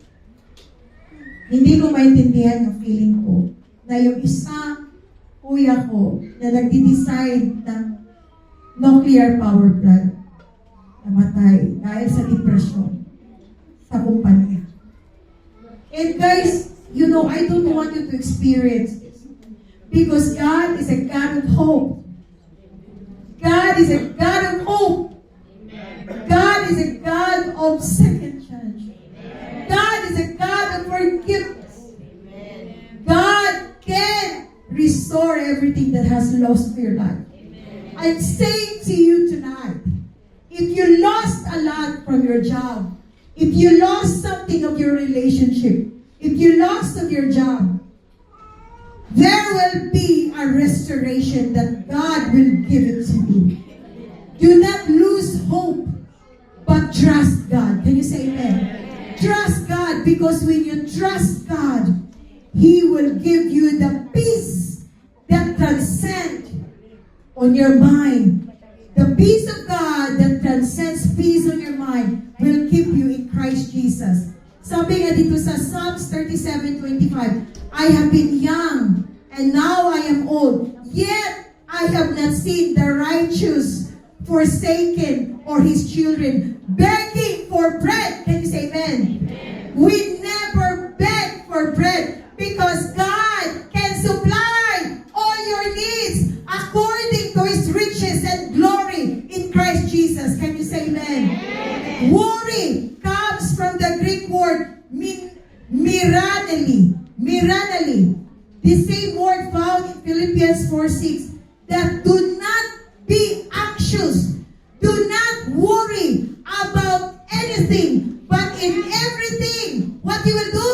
Hindi ko maintindihan yung feeling ko na yung isang kuya ko na nagdi-decide ng nuclear power plant namatay dahil sa depression sa kumpanya. And guys, you know, I don't want you to experience this because God is a God of hope. God is a God of hope. God is a God of second chance. God is a God of forgiveness. God can restore everything that has lost for your life. I'm saying to you tonight, if you lost a lot from your job, if you lost something of your relationship, if you lost of your job, there will be a restoration that God will give it to you. Do not lose hope, but trust God. Can you say amen? Trust God, because when you trust God, He will give you the peace that transcends on your mind. The peace of God that transcends peace on your mind will keep you in Christ Jesus. Sabi nga dito sa Psalms 37:25, I have been young, and now I am old. Yet I have not seen the righteous forsaken or his children begging for bread. Can you say amen? We never beg for bread because God can supply all your needs according to his riches and glory in Christ Jesus. Can you say amen? Worry comes from the Greek word miranali. The same word found in Philippians 4:6. That do not be anxious. Do not worry about anything. But in everything, what you will do?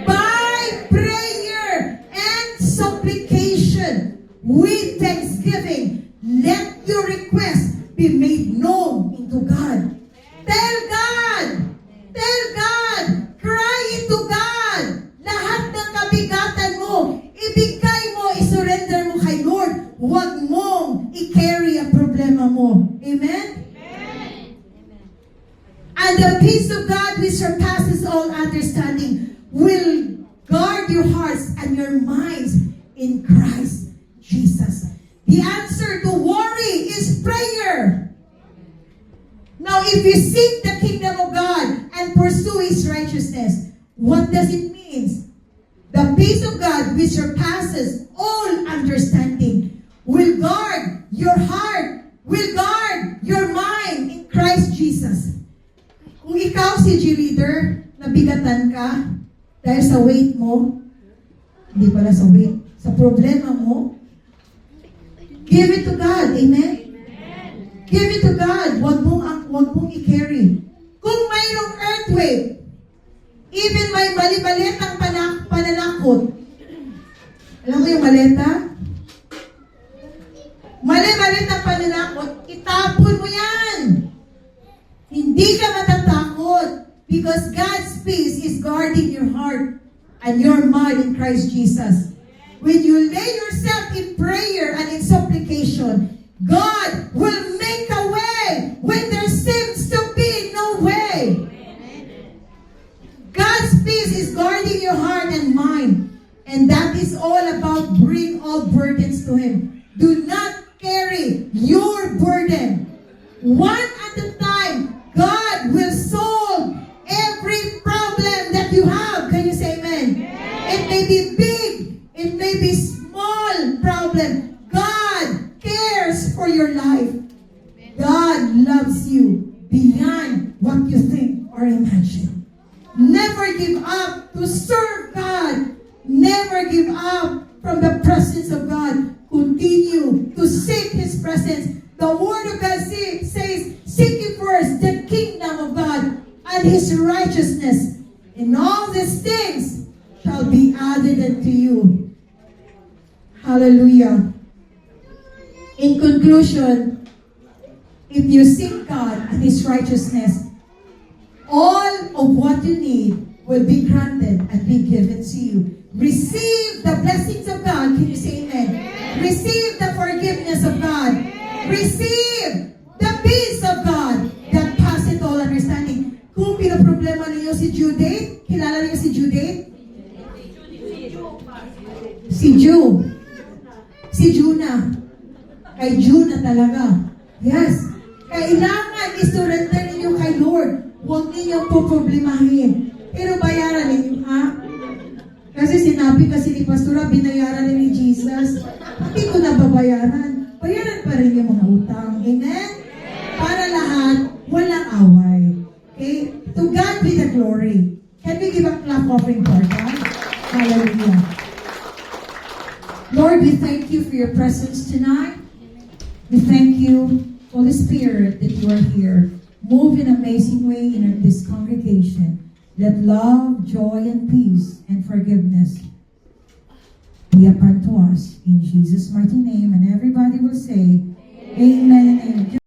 By prayer and supplication with thanksgiving, let your request be made known into God. Tell God! Tell God! Cry into God! Lahat ng kabigatan mo, ibigay mo, isurrender mo kay Lord. Huwag mong i-carry ang problema mo. Amen? And the peace of God which surpasses all understanding will guard your hearts and your minds in Christ Jesus. The answer to worry is prayer. Now, if you seek the kingdom of God and pursue His righteousness, what does it mean? The peace of God which surpasses all understanding will guard your heart, will guard your mind in Christ Jesus. Kung ikaw si G-leader, nabigatan ka dahil sa weight mo, hindi pala sa weight, sa problema mo, give it to God. Amen? Give it to God. Huwag mong i-carry. Kung mayroong earthquake, even may mali-malitang pananakot. Alam mo yung maleta? Mali-malitang pananakot, itapon mo yan. Hindi ka matatakot because God's peace is guarding your heart and your mind in Christ Jesus. When you lay yourself in prayer and in supplication, God will make a way when there seems to be no way. God's peace is guarding your heart and mind. And that is all about bring all burdens to Him. Do not carry your burden. One at a time, God will solve every problem that you have. Can you say amen? It may be big, it may be small problem. God cares for your life. God loves you beyond what you think or imagine. Never give up to serve God. Never give up from the presence of God. Continue to seek His presence. The Word of God says, seek ye first the kingdom of God and His righteousness, and all these things shall be added unto you. Hallelujah. In conclusion, if you seek God and His righteousness, all of what you need will be granted and be given to you. Receive the blessings of God. Can you say amen? Receive the forgiveness of God. Receive the peace of God that passes all understanding. Kung pinoproblema ninyo si Judith, kilala niyo si Judith? Si Ju. Si Juna. Kay Juna talaga. Yes. Kailangan isurrender ninyo kay Lord. Huwag ninyong poproblemahin. Pero bayaran ninyo, ha? Kasi sinabi kasi ni Pastora, binayaran ni Jesus. Hindi ko na babayaran. Bayaran pa rin yung mga utang. Amen? Para lahat, walang away. Okay? To God be the glory. Can we give a clap offering for God? Hallelujah. Lord, we thank you for your presence tonight. We thank you, Holy Spirit, that you are here. Move in an amazing way in this congregation. Let love, joy, and peace and forgiveness be upon to us. In Jesus' mighty name. And everybody will say, Amen and amen.